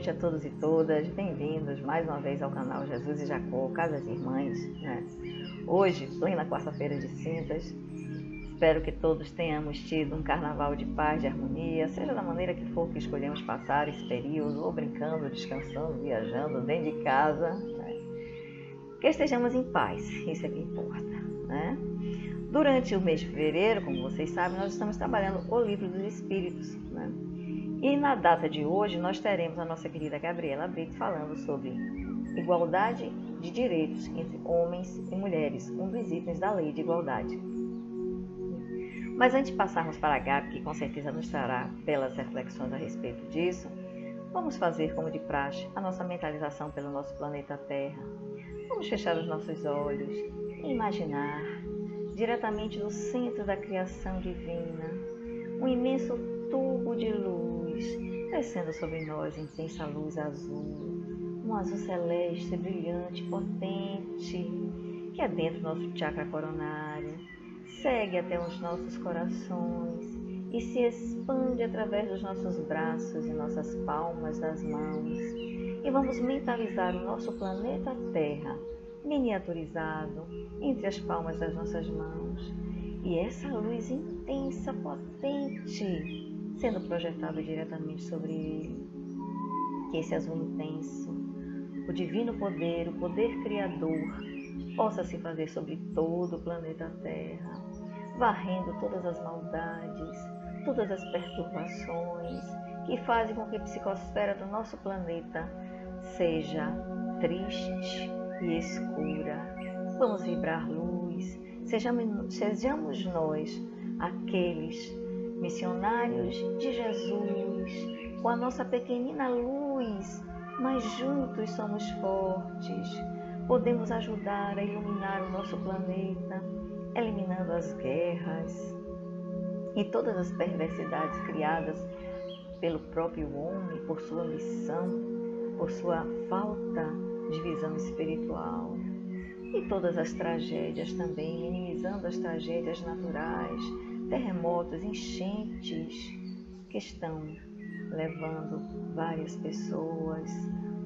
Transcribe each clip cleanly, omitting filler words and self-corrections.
noite a todos e todas, bem-vindos mais uma vez ao canal Jesus e Jacó, Casas Irmãs, né? Hoje, plena quarta-feira de cinzas, espero que todos tenhamos tido um carnaval de paz, de harmonia, seja da maneira que for que escolhemos passar esse período, ou brincando, descansando, viajando, dentro de casa, né? Que estejamos em paz, isso é que importa, né? Durante o mês de fevereiro, como vocês sabem, nós estamos trabalhando o Livro dos Espíritos, né? E na data de hoje, nós teremos a nossa querida Gabriela Brito falando sobre igualdade de direitos entre homens e mulheres, um dos itens da Lei de Igualdade. Mas antes de passarmos para a Gabi, que com certeza nos trará belas reflexões a respeito disso, vamos fazer, como de praxe, a nossa mentalização pelo nosso planeta Terra. Vamos fechar os nossos olhos e imaginar, diretamente do centro da criação divina, um imenso tubo de luz, descendo sobre nós intensa luz azul, um azul celeste, brilhante, potente, que adentra o nosso chakra coronário, segue até os nossos corações e se expande através dos nossos braços e nossas palmas das mãos. E vamos mentalizar o nosso planeta Terra, miniaturizado entre as palmas das nossas mãos. E essa luz intensa, potente, sendo projetado diretamente sobre ele. Que esse azul intenso, o divino poder, o poder criador, possa se fazer sobre todo o planeta Terra, varrendo todas as maldades, todas as perturbações que fazem com que a psicosfera do nosso planeta seja triste e escura. Vamos vibrar luz, sejamos nós aqueles missionários de Jesus, com a nossa pequenina luz, mas juntos somos fortes. Podemos ajudar a iluminar o nosso planeta, eliminando as guerras e todas as perversidades criadas pelo próprio homem, por sua missão, por sua falta de visão espiritual. E todas as tragédias também, minimizando as tragédias naturais, terremotos, enchentes, que estão levando várias pessoas,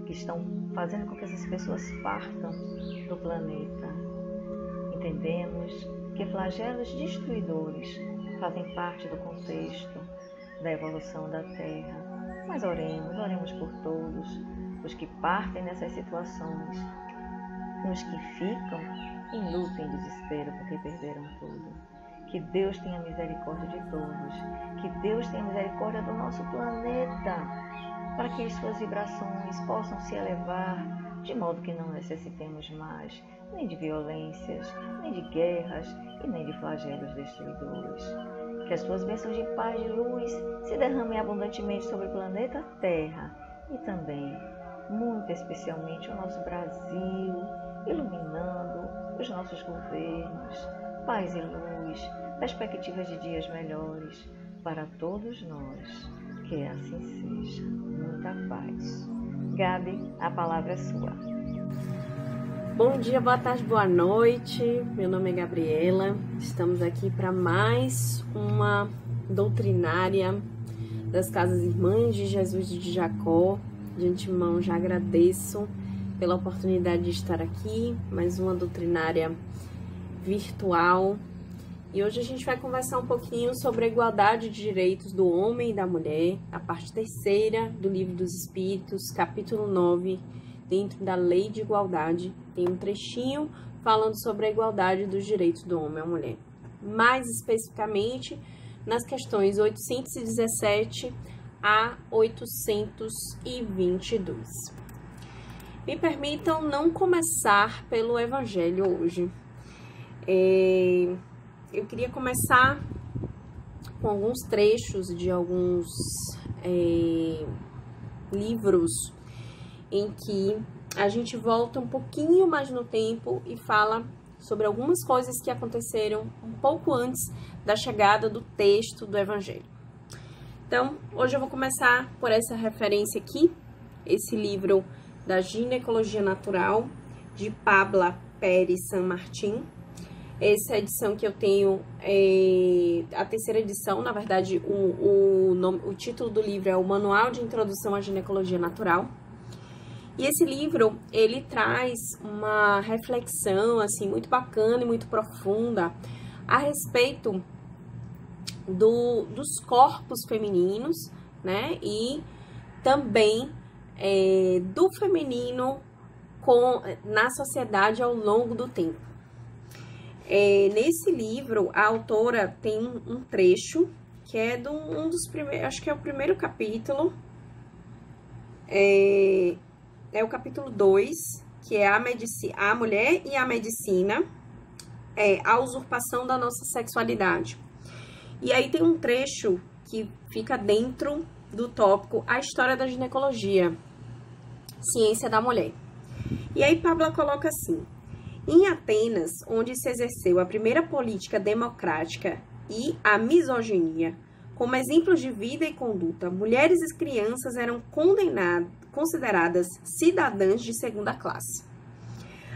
que estão fazendo com que essas pessoas partam do planeta. Entendemos que flagelos destruidores fazem parte do contexto da evolução da Terra. Mas oremos por todos os que partem nessas situações, os que ficam em luta, em desespero, porque perderam tudo. Que Deus tenha misericórdia de todos, que Deus tenha misericórdia do nosso planeta, para que as suas vibrações possam se elevar, de modo que não necessitemos mais nem de violências, nem de guerras e nem de flagelos destruidores. Que as suas bênçãos de paz e luz se derramem abundantemente sobre o planeta Terra e também, muito especialmente, o nosso Brasil, iluminando os nossos governos, paz e luz, perspectivas de dias melhores para todos nós. Que assim seja. Muita paz. Gabi, a palavra é sua. Bom dia, boa tarde, boa noite. Meu nome é Gabriela. Estamos aqui para mais uma doutrinária das Casas Irmãs de Jesus e de Jacó. De antemão, já agradeço pela oportunidade de estar aqui. Mais uma doutrinária virtual. E hoje a gente vai conversar um pouquinho sobre a igualdade de direitos do homem e da mulher, a parte terceira do Livro dos Espíritos, capítulo 9, dentro da Lei de Igualdade. Tem um trechinho falando sobre a igualdade dos direitos do homem e da mulher. Mais especificamente, nas questões 817 a 822. Me permitam não começar pelo Evangelho hoje. Eu queria começar com alguns trechos de alguns livros em que a gente volta um pouquinho mais no tempo e fala sobre algumas coisas que aconteceram um pouco antes da chegada do texto do Evangelho. Então, hoje eu vou começar por essa referência aqui, esse livro da Ginecologia Natural, de Pabla Pérez San Martín. Essa edição que eu tenho é a terceira edição, na verdade, o título do livro é o Manual de Introdução à Ginecologia Natural. E esse livro, ele traz uma reflexão, assim, muito bacana e muito profunda a respeito dos corpos femininos, né? E também do feminino na sociedade ao longo do tempo. Nesse livro, a autora tem um trecho que é um dos primeiros, acho que é o primeiro capítulo, é o capítulo 2, que é a mulher e a medicina, a usurpação da nossa sexualidade. E aí tem um trecho que fica dentro do tópico A História da Ginecologia, Ciência da Mulher. E aí Pabla coloca assim: em Atenas, onde se exerceu a primeira política democrática e a misoginia, como exemplos de vida e conduta, mulheres e crianças eram consideradas cidadãs de segunda classe.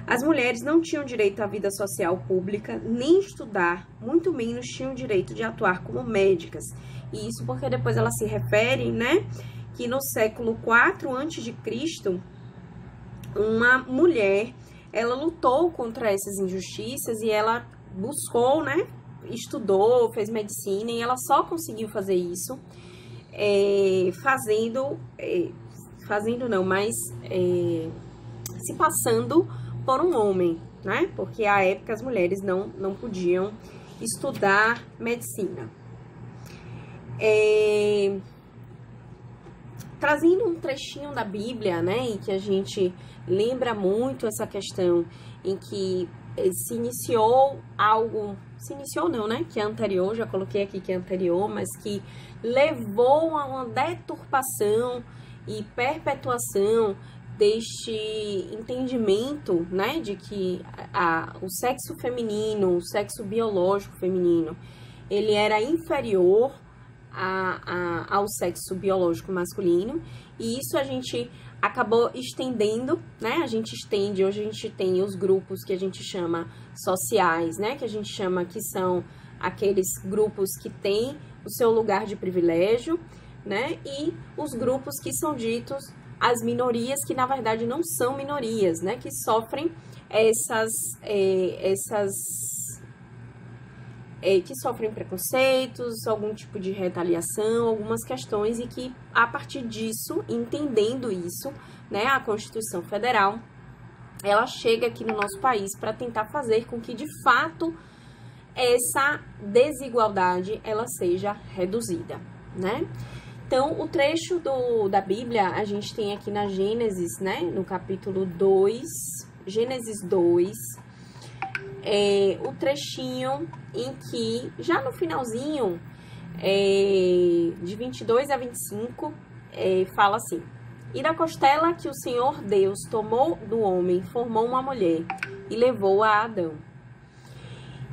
As mulheres não tinham direito à vida social pública, nem estudar, muito menos tinham direito de atuar como médicas. E isso porque depois elas se referem, né, que no século IV a.C., uma mulher, ela lutou contra essas injustiças e ela buscou, né, estudou, fez medicina, e ela só conseguiu fazer isso se passando por um homem, né? Porque à época as mulheres não podiam estudar medicina. Trazendo um trechinho da Bíblia, né? E que a gente lembra muito essa questão em que se iniciou algo... Se iniciou não, né? Que é anterior, já coloquei aqui que é anterior, mas que levou a uma deturpação e perpetuação deste entendimento, né, de que o sexo feminino, o sexo biológico feminino, ele era inferior ao sexo biológico masculino, e isso a gente acabou estendendo, né, hoje a gente tem os grupos que a gente chama sociais, né, que a gente chama que são aqueles grupos que têm o seu lugar de privilégio, né, e os grupos que são ditos as minorias, que na verdade não são minorias, né, que sofrem que sofrem preconceitos, algum tipo de retaliação, algumas questões, e que a partir disso, entendendo isso, né, a Constituição Federal, ela chega aqui no nosso país para tentar fazer com que de fato essa desigualdade ela seja reduzida, né? Então, o trecho da Bíblia, a gente tem aqui na Gênesis, né, no capítulo 2, Gênesis 2, o trechinho em que, já no finalzinho, de 22 a 25, fala assim: e da costela que o Senhor Deus tomou do homem, formou uma mulher e levou a Adão.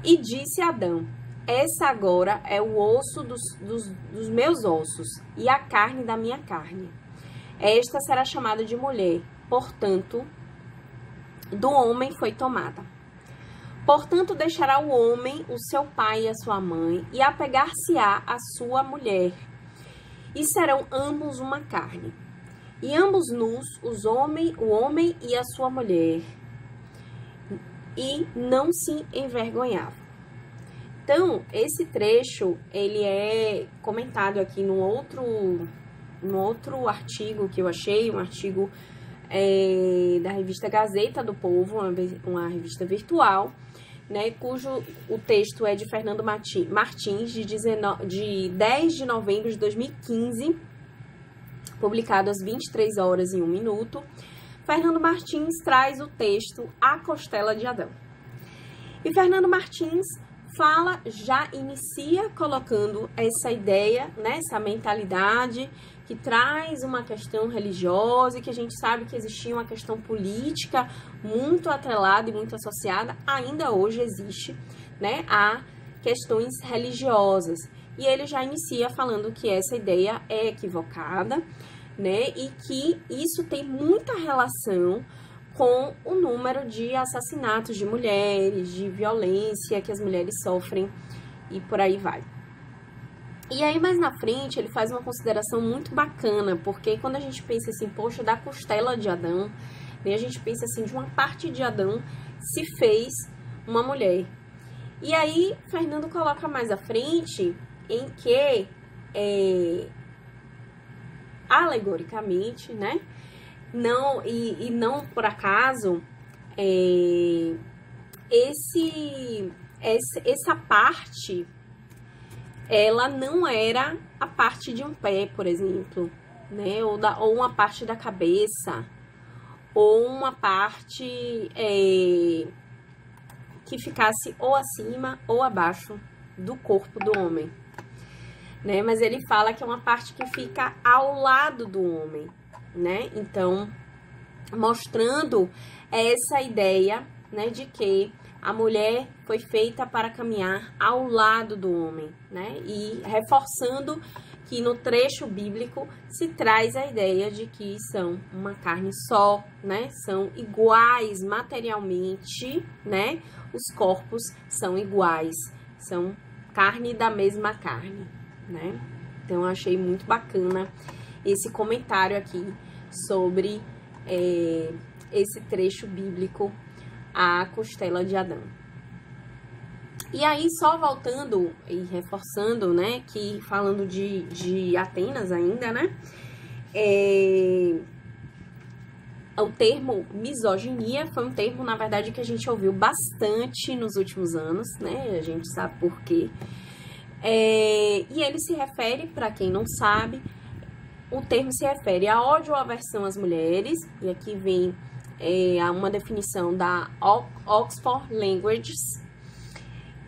E disse a Adão: essa agora é o osso dos meus ossos e a carne da minha carne. Esta será chamada de mulher, portanto, do homem foi tomada. Portanto, deixará o homem o seu pai e a sua mãe, e apegar-se-á a sua mulher, e serão ambos uma carne. E ambos nus, o homem e a sua mulher, e não se envergonhavam. Então, esse trecho, ele é comentado aqui num outro artigo que eu achei, um artigo da revista Gazeta do Povo, uma revista virtual, né, cujo o texto é de Fernando Martins, de 10 de novembro de 2015, publicado às 23 horas e 1 minuto. Fernando Martins traz o texto A Costela de Adão. E Fernando Martins já inicia colocando essa ideia, né, essa mentalidade que traz uma questão religiosa, e que a gente sabe que existia uma questão política muito atrelada e muito associada, ainda hoje existe, né, a questões religiosas. E ele já inicia falando que essa ideia é equivocada, né, e que isso tem muita relação com o número de assassinatos de mulheres, de violência que as mulheres sofrem e por aí vai. E aí, mais na frente, ele faz uma consideração muito bacana, porque quando a gente pensa assim, poxa, da costela de Adão, né, a gente pensa assim, de uma parte de Adão se fez uma mulher. E aí, Fernando coloca mais à frente em que, alegoricamente, né, não, e não por acaso, essa parte, ela não era a parte de um pé, por exemplo, né, ou uma parte da cabeça, ou uma parte que ficasse ou acima ou abaixo do corpo do homem, né? Mas ele fala que é uma parte que fica ao lado do homem, né? Então, mostrando essa ideia, né, de que a mulher foi feita para caminhar ao lado do homem, né? E reforçando que no trecho bíblico se traz a ideia de que são uma carne só, né? São iguais materialmente, né? Os corpos são iguais, são carne da mesma carne, né? Então, eu achei muito bacana esse comentário aqui sobre esse trecho bíblico, a costela de Adão. E aí, só voltando e reforçando, né, que falando de Atenas ainda, né, o termo misoginia foi um termo, na verdade, que a gente ouviu bastante nos últimos anos, né, a gente sabe por quê. E ele se refere, para quem não sabe, o termo se refere a ódio ou aversão às mulheres, e aqui vem uma definição da Oxford Languages,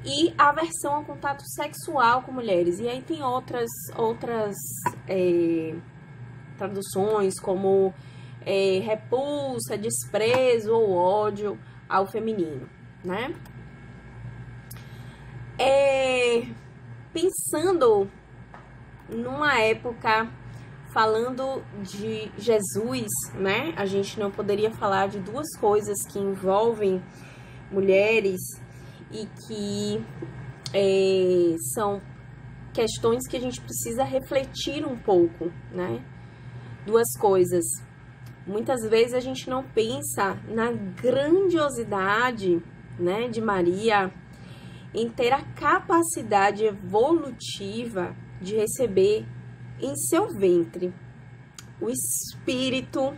e aversão ao contato sexual com mulheres. E aí tem outras traduções, como repulsa, desprezo ou ódio ao feminino, né? Pensando numa época, falando de Jesus, né? A gente não poderia falar de duas coisas que envolvem mulheres e que são questões que a gente precisa refletir um pouco, né? Duas coisas. Muitas vezes a gente não pensa na grandiosidade, né, de Maria em ter a capacidade evolutiva de receber em seu ventre o Espírito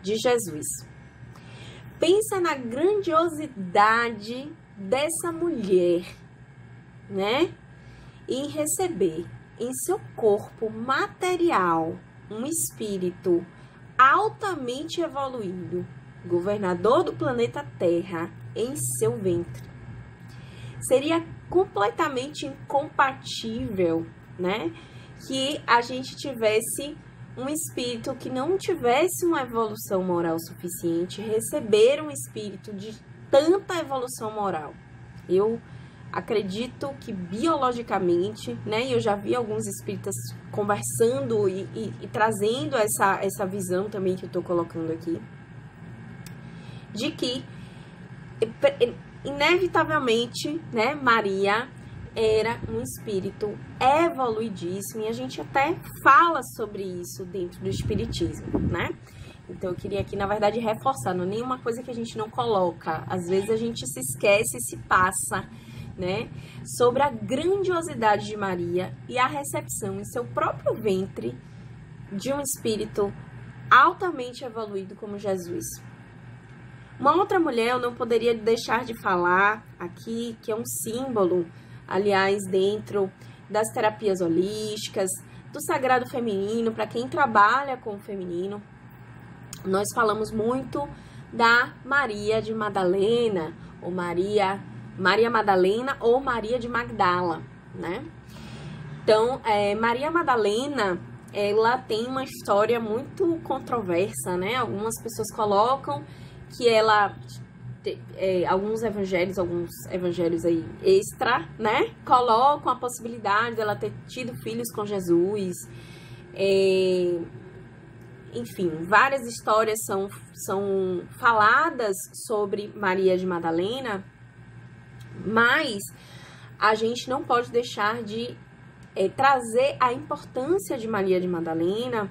de Jesus. Pensa na grandiosidade dessa mulher, né? Em receber em seu corpo material um espírito altamente evoluído, governador do planeta Terra, em seu ventre. Seria completamente incompatível, né, que a gente tivesse um espírito que não tivesse uma evolução moral suficiente, receber um espírito de tanta evolução moral. Eu acredito que biologicamente, né, eu já vi alguns espíritas conversando e trazendo essa visão também que eu tô colocando aqui, de que inevitavelmente, né, Maria era um espírito evoluidíssimo, e a gente até fala sobre isso dentro do espiritismo, né? Então eu queria aqui, na verdade, reforçar, não é nenhuma coisa que a gente não coloca, às vezes a gente se esquece e se passa, né, sobre a grandiosidade de Maria e a recepção em seu próprio ventre de um espírito altamente evoluído como Jesus. Uma outra mulher eu não poderia deixar de falar aqui, que é um símbolo, aliás, dentro das terapias holísticas, do sagrado feminino, para quem trabalha com o feminino. Nós falamos muito da Maria de Madalena, ou Maria Madalena ou Maria de Magdala, né? Então, Maria Madalena, ela tem uma história muito controversa, né? Algumas pessoas colocam que ela, alguns evangelhos aí extra, né, colocam a possibilidade dela ter tido filhos com Jesus. enfim, várias histórias são faladas sobre Maria de Madalena, mas a gente não pode deixar de trazer a importância de Maria de Madalena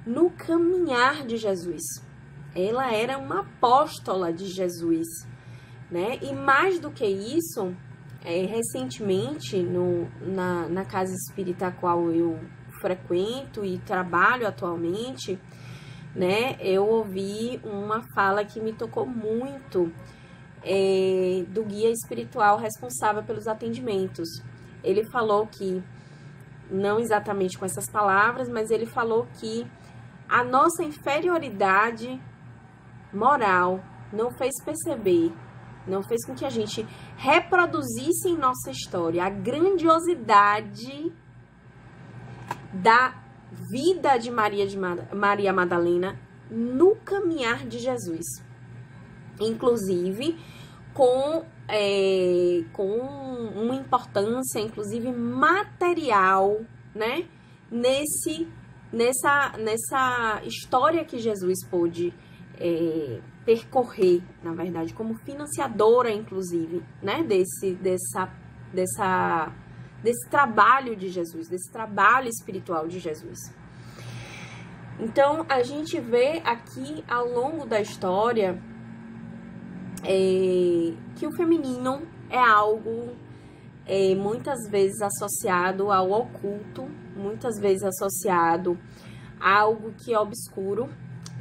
no caminhar de Jesus. Ela era uma apóstola de Jesus, né? E mais do que isso, recentemente, na casa espírita a qual eu frequento e trabalho atualmente, né? Eu ouvi uma fala que me tocou muito, do guia espiritual responsável pelos atendimentos. Ele falou que, não exatamente com essas palavras, mas ele falou que a nossa inferioridade moral não fez perceber, não fez com que a gente reproduzisse em nossa história a grandiosidade da vida de Maria Madalena no caminhar de Jesus. Inclusive, com uma importância, inclusive material, né? Nessa história que Jesus pôde percorrer, na verdade, como financiadora, inclusive, né? Desse trabalho de Jesus, desse trabalho espiritual de Jesus. Então, a gente vê aqui, ao longo da história, que o feminino é algo muitas vezes associado ao oculto, muitas vezes associado a algo que é obscuro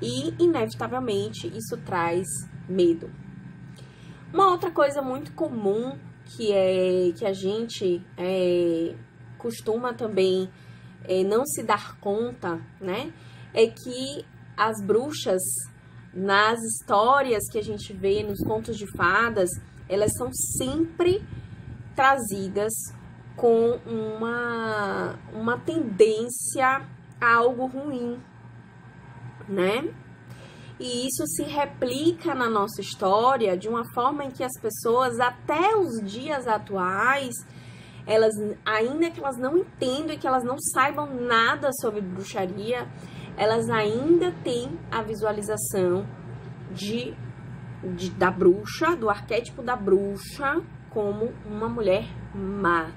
e, inevitavelmente, isso traz medo. Uma outra coisa muito comum que a gente costuma também não se dar conta, né, é que as bruxas, nas histórias que a gente vê, nos contos de fadas, elas são sempre trazidas com uma tendência a algo ruim, né? E isso se replica na nossa história de uma forma em que as pessoas, até os dias atuais, elas, ainda que elas não entendam e que elas não saibam nada sobre bruxaria, elas ainda têm a visualização da bruxa, do arquétipo da bruxa, como uma mulher má.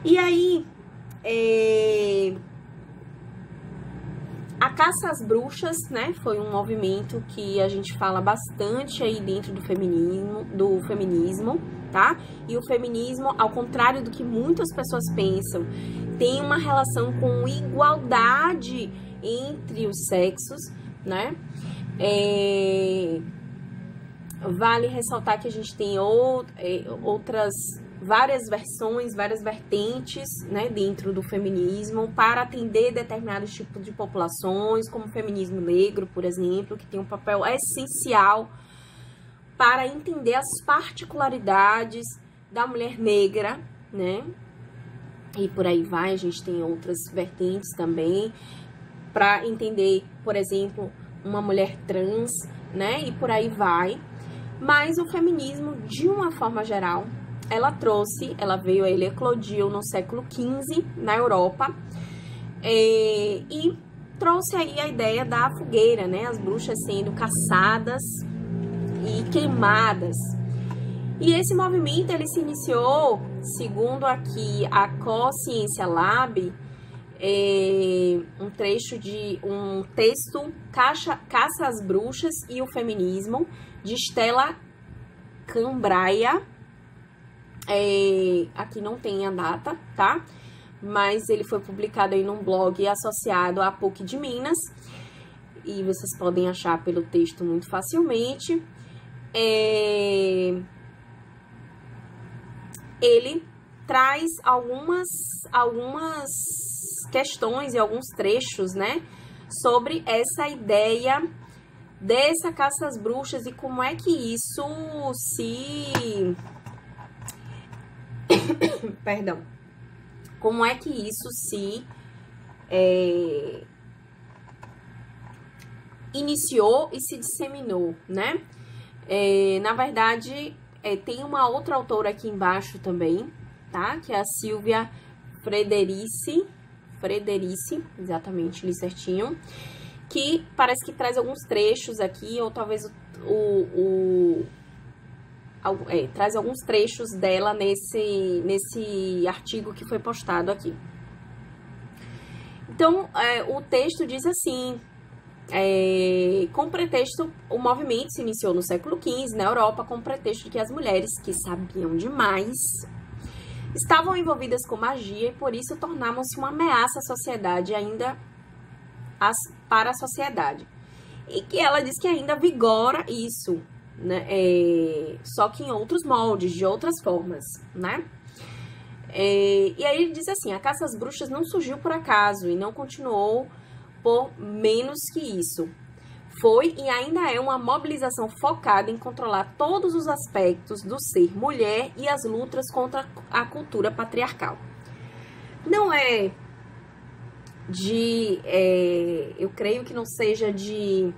E aí, a caça às bruxas, né, foi um movimento que a gente fala bastante aí dentro do feminismo, tá? E o feminismo, ao contrário do que muitas pessoas pensam, tem uma relação com igualdade entre os sexos, né? Vale ressaltar que a gente tem várias versões, várias vertentes, né, dentro do feminismo para atender determinados tipos de populações, como o feminismo negro, por exemplo, que tem um papel essencial para entender as particularidades da mulher negra, né? E por aí vai, a gente tem outras vertentes também para entender, por exemplo, uma mulher trans, né? E por aí vai. Mas o feminismo, de uma forma geral, ele eclodiu no século XV na Europa e trouxe aí a ideia da fogueira, né? As bruxas sendo caçadas e queimadas. E esse movimento, ele se iniciou, segundo aqui a Consciência Lab, um texto Caça às Bruxas e o Feminismo, de Stella Cambraia. Aqui não tem a data, tá? Mas ele foi publicado aí num blog associado à PUC de Minas. E vocês podem achar pelo texto muito facilmente. Ele traz algumas questões e alguns trechos, né? Sobre essa ideia dessa caça às bruxas e como é que isso perdão. Como é que isso se iniciou e se disseminou, né? Na verdade, tem uma outra autora aqui embaixo também, tá? Que é a Silvia Frederici, exatamente, li certinho, que parece que traz alguns trechos aqui, ou talvez traz alguns trechos dela nesse artigo que foi postado aqui. Então, o texto diz assim, com pretexto, o movimento se iniciou no século XV na Europa com pretexto de que as mulheres, que sabiam demais, estavam envolvidas com magia e por isso tornavam-se uma ameaça à sociedade para a sociedade. E que ela diz que ainda vigora isso, né? Só que em outros moldes, de outras formas, né? E aí ele diz assim, a caça às bruxas não surgiu por acaso e não continuou por menos que isso. Foi e ainda é uma mobilização focada em controlar todos os aspectos do ser mulher e as lutas contra a cultura patriarcal. Não é eu creio que não seja de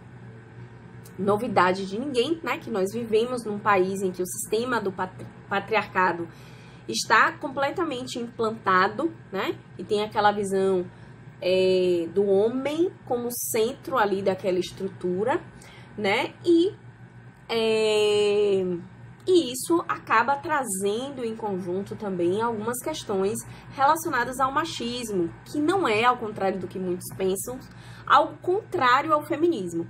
novidade de ninguém, né? Que nós vivemos num país em que o sistema do patriarcado está completamente implantado, né? E tem aquela visão do homem como centro ali daquela estrutura, né? E isso acaba trazendo em conjunto também algumas questões relacionadas ao machismo, que não é, ao contrário do que muitos pensam, algo contrário ao feminismo.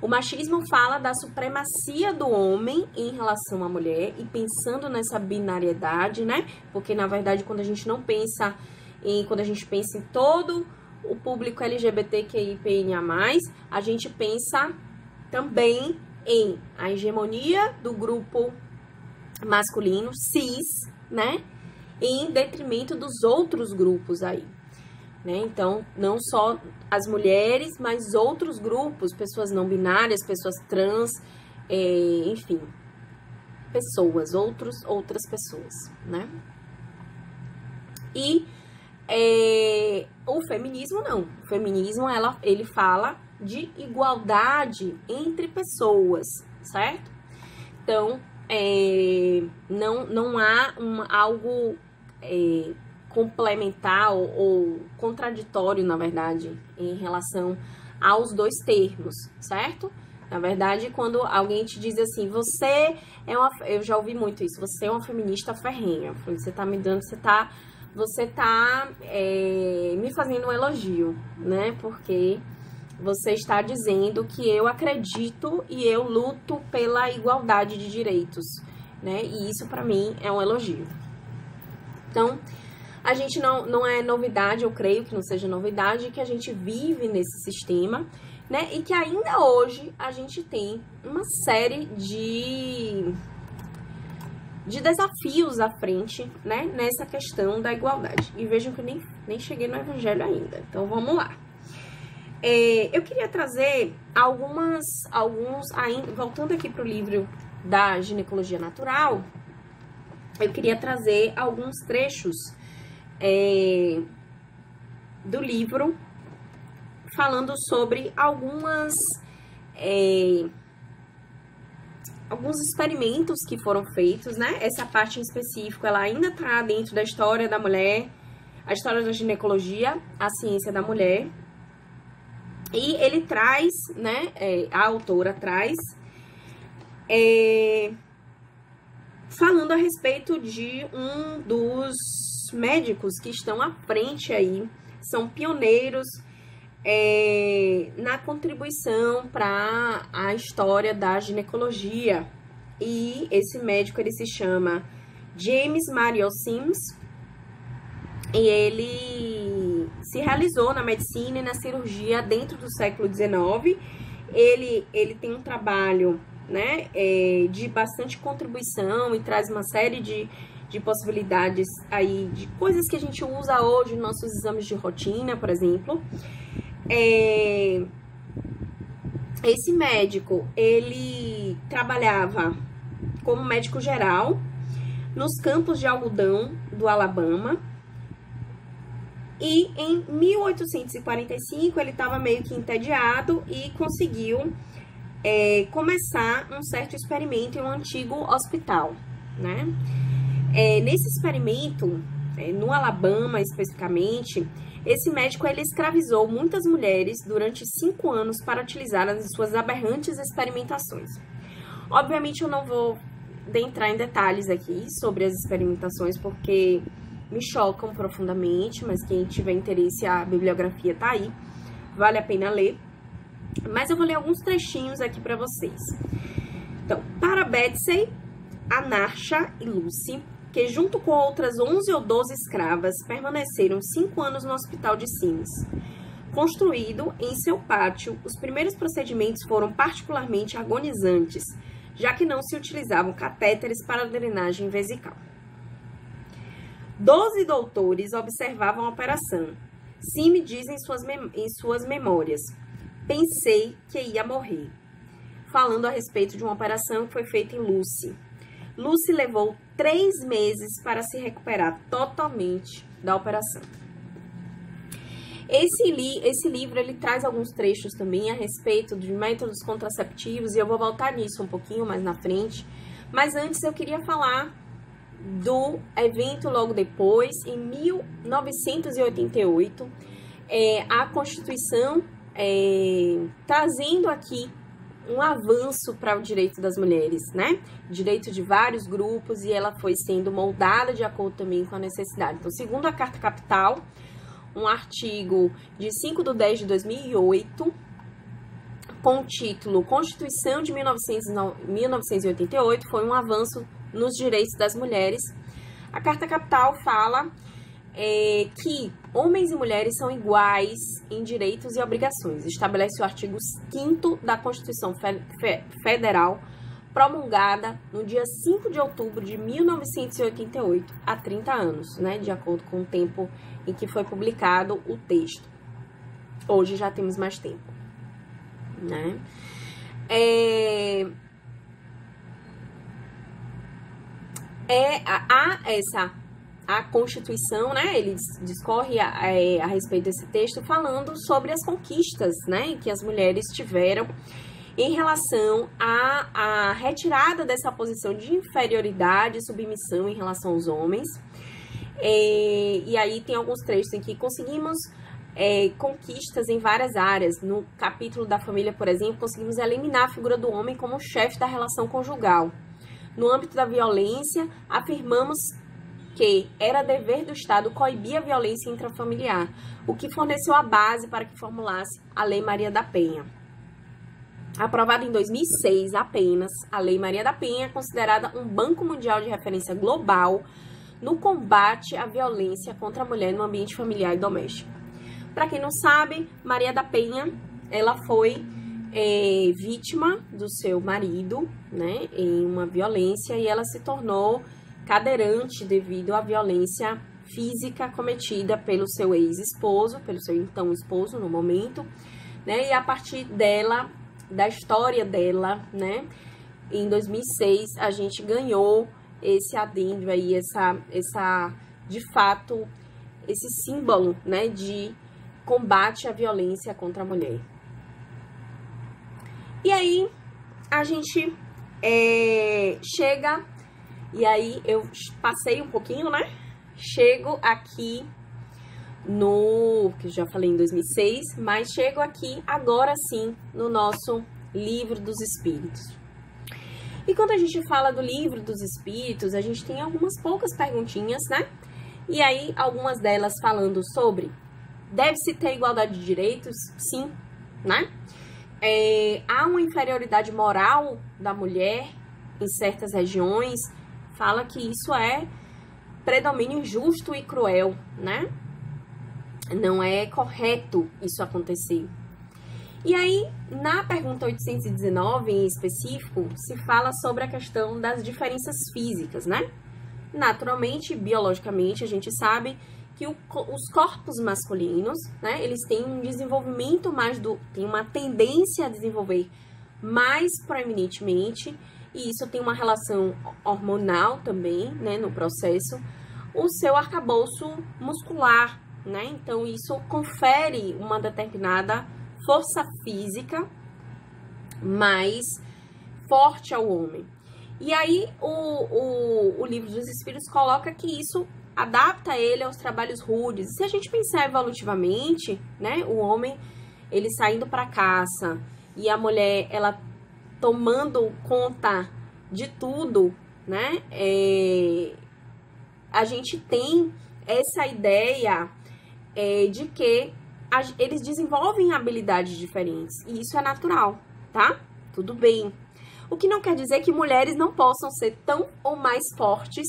O machismo fala da supremacia do homem em relação à mulher e pensando nessa binariedade, né? Porque, na verdade, quando a gente pensa em todo o público LGBTQIA+, a gente pensa também em a hegemonia do grupo masculino, cis, né? Em detrimento dos outros grupos aí, né? Então, não só as mulheres, mas outros grupos, pessoas não binárias, pessoas trans, enfim, outras pessoas, né? E o feminismo não. O feminismo, ele fala de igualdade entre pessoas, certo? Então, não há algo complementar ou contraditório, na verdade, em relação aos dois termos, certo? Na verdade, quando alguém te diz assim, eu já ouvi muito isso, você é uma feminista ferrenha. Você tá me dando, você tá me fazendo um elogio, né? Porque você está dizendo que eu acredito e eu luto pela igualdade de direitos, né? E isso para mim é um elogio. Então, a gente não é novidade, eu creio que não seja novidade, que a gente vive nesse sistema, né? E que ainda hoje a gente tem uma série de desafios à frente, né? Nessa questão da igualdade. E vejam que eu nem cheguei no evangelho ainda. Então, vamos lá. Eu queria trazer voltando aqui para o livro da ginecologia natural, eu queria trazer alguns trechos do livro falando sobre alguns experimentos que foram feitos, né? Essa parte em específico, ela ainda está dentro da história da mulher, a história da ginecologia, a ciência da mulher. E ele traz, né, a autora traz, falando a respeito de um dos médicos que estão à frente aí, são pioneiros na contribuição para a história da ginecologia. E esse médico, ele se chama James Mario Sims, e ele se realizou na medicina e na cirurgia dentro do século XIX. Ele tem um trabalho, né, de bastante contribuição e traz uma série de possibilidades aí, de coisas que a gente usa hoje nos nossos exames de rotina, por exemplo. Esse médico, ele trabalhava como médico geral nos campos de algodão do Alabama. E em 1845 ele estava meio que entediado e conseguiu começar um certo experimento em um antigo hospital, né? Nesse experimento, no Alabama especificamente, esse médico ele escravizou muitas mulheres durante 5 anos para utilizá-las em suas aberrantes experimentações. Obviamente eu não vou entrar em detalhes aqui sobre as experimentações, porque me chocam profundamente, mas quem tiver interesse, a bibliografia tá aí, vale a pena ler. Mas eu vou ler alguns trechinhos aqui para vocês. Então, para Betsy, Anarcha e Lucy, que junto com outras 11 ou 12 escravas, permaneceram 5 anos no hospital de Sims. Construído em seu pátio, os primeiros procedimentos foram particularmente agonizantes, já que não se utilizavam catéteres para drenagem vesical. 12 doutores observavam a operação. Sim diz em suas memórias: pensei que ia morrer. Falando a respeito de uma operação que foi feita em Lucy. Lucy levou 3 meses para se recuperar totalmente da operação. Esse livro ele traz alguns trechos também a respeito de métodos contraceptivos, e eu vou voltar nisso um pouquinho mais na frente. Mas antes eu queria falar do evento logo depois, em 1988, a Constituição trazendo aqui um avanço para o direito das mulheres, né? Direito de vários grupos, e ela foi sendo moldada de acordo também com a necessidade. Então, segundo a Carta Capital, um artigo de 5/10/2008, com o título Constituição de 1988, foi um avanço nos direitos das mulheres. A Carta Capital fala que homens e mulheres são iguais em direitos e obrigações. Estabelece o artigo 5º da Constituição Federal, promulgada no dia 5 de outubro de 1988, há 30 anos, né, de acordo com o tempo em que foi publicado o texto. Hoje já temos mais tempo, né? A Constituição, né, ele discorre a respeito desse texto falando sobre as conquistas, né, que as mulheres tiveram em relação à retirada dessa posição de inferioridade e submissão em relação aos homens. E aí tem alguns trechos em que conseguimos conquistas em várias áreas. No capítulo da família, por exemplo, conseguimos eliminar a figura do homem como chefe da relação conjugal. No âmbito da violência, afirmamos que era dever do Estado coibir a violência intrafamiliar, o que forneceu a base para que formulasse a Lei Maria da Penha. Aprovada em 2006 apenas, a Lei Maria da Penha é considerada um banco mundial de referência global no combate à violência contra a mulher no ambiente familiar e doméstico. Para quem não sabe, Maria da Penha, ela foi vítima do seu marido, né, em uma violência, e ela se tornou cadeirante devido à violência física cometida pelo seu ex-esposo, pelo seu então esposo no momento, né, e a partir dela, da história dela, né, em 2006 a gente ganhou esse adendo aí, de fato, esse símbolo, né, de combate à violência contra a mulher. E aí a gente chega, e aí eu passei um pouquinho, né? Chego aqui que eu já falei em 2006, mas chego aqui agora sim no nosso Livro dos Espíritos. E quando a gente fala do Livro dos Espíritos, a gente tem algumas poucas perguntinhas, né? E aí algumas delas falando sobre: deve-se ter igualdade de direitos? Sim, né? Há uma inferioridade moral da mulher em certas regiões, fala que isso é predomínio injusto e cruel, né? Não é correto isso acontecer. E aí, na pergunta 819, em específico, se fala sobre a questão das diferenças físicas, né? Naturalmente, biologicamente, a gente sabe que os corpos masculinos, né, eles têm um desenvolvimento tem uma tendência a desenvolver mais proeminentemente, e isso tem uma relação hormonal também, né, no processo, o seu arcabouço muscular, né, então isso confere uma determinada força física mais forte ao homem. E aí o Livro dos Espíritos coloca que isso adapta ele aos trabalhos rudes. Se a gente pensar evolutivamente, né, o homem, ele saindo para caça e a mulher, ela tomando conta de tudo, né, a gente tem essa ideia de que eles desenvolvem habilidades diferentes, e isso é natural, tá? Tudo bem. O que não quer dizer que mulheres não possam ser tão ou mais fortes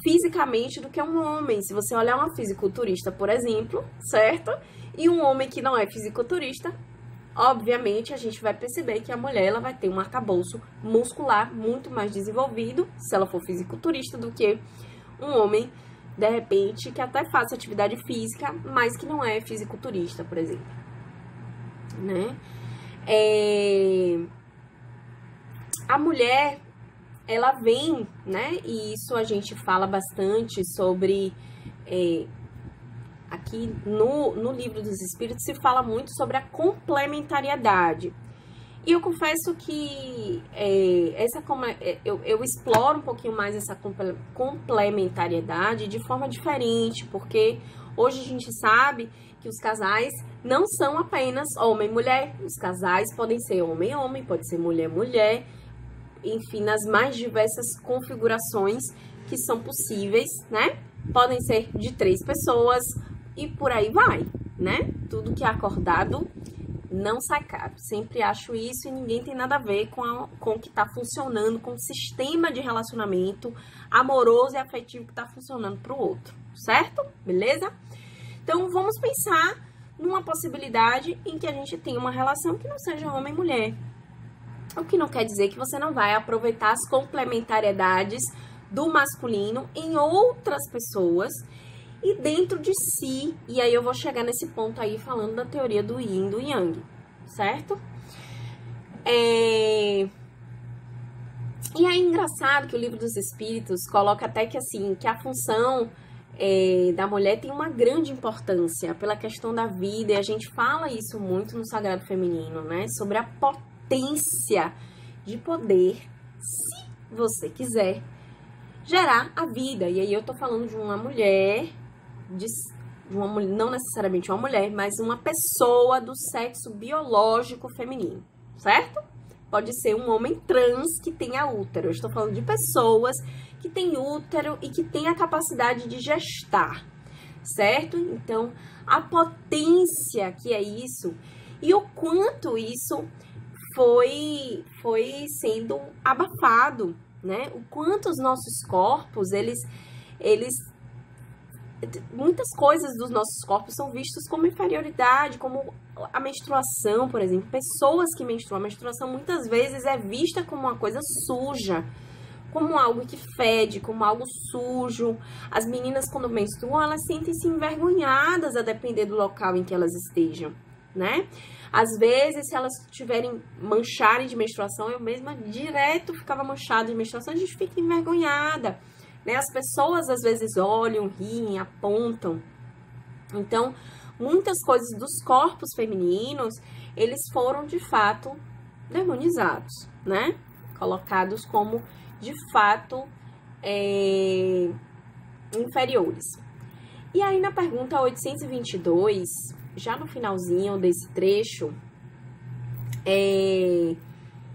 fisicamente do que um homem. Se você olhar uma fisiculturista, por exemplo, certo? E um homem que não é fisiculturista, obviamente a gente vai perceber que a mulher, ela vai ter um arcabouço muscular muito mais desenvolvido, se ela for fisiculturista, do que um homem, de repente, que até faça atividade física, mas que não é fisiculturista, por exemplo, né? A mulher, ela vem, né? E isso a gente fala bastante sobre... aqui no Livro dos Espíritos se fala muito sobre a complementariedade. E eu confesso que eu exploro um pouquinho mais essa complementariedade de forma diferente, porque hoje a gente sabe que os casais não são apenas homem e mulher. Os casais podem ser homem e homem, pode ser mulher e mulher, enfim, nas mais diversas configurações que são possíveis, né? Podem ser de 3 pessoas e por aí vai, né? Tudo que é acordado não sai caro. Sempre acho isso, e ninguém tem nada a ver com o que está funcionando, com o sistema de relacionamento amoroso e afetivo que está funcionando para o outro, certo? Beleza? Então, vamos pensar numa possibilidade em que a gente tenha uma relação que não seja homem e mulher. O que não quer dizer que você não vai aproveitar as complementariedades do masculino em outras pessoas e dentro de si. E aí eu vou chegar nesse ponto aí falando da teoria do Yin e do Yang, certo? E é engraçado que o Livro dos Espíritos coloca até que assim, que a função da mulher tem uma grande importância pela questão da vida, e a gente fala isso muito no Sagrado Feminino, né? Sobre a potência de poder, se você quiser, gerar a vida. E aí eu tô falando de uma mulher, não necessariamente uma mulher, mas uma pessoa do sexo biológico feminino, certo? Pode ser um homem trans que tenha útero. Eu estou falando de pessoas que têm útero e que têm a capacidade de gestar, certo? Então, a potência que é isso e o quanto isso foi sendo abafado, né? O quanto os nossos corpos, muitas coisas dos nossos corpos são vistos como inferioridade, como a menstruação, por exemplo. Pessoas que menstruam, a menstruação muitas vezes é vista como uma coisa suja, como algo que fede, como algo sujo. As meninas, quando menstruam, elas sentem-se envergonhadas a depender do local em que elas estejam, né? Às vezes, se elas mancharem de menstruação, eu mesma direto ficava manchada de menstruação, a gente fica envergonhada, né? As pessoas às vezes olham, riem, apontam. Então, muitas coisas dos corpos femininos, eles foram de fato demonizados, né? Colocados como de fato inferiores. E aí na pergunta 822, já no finalzinho desse trecho,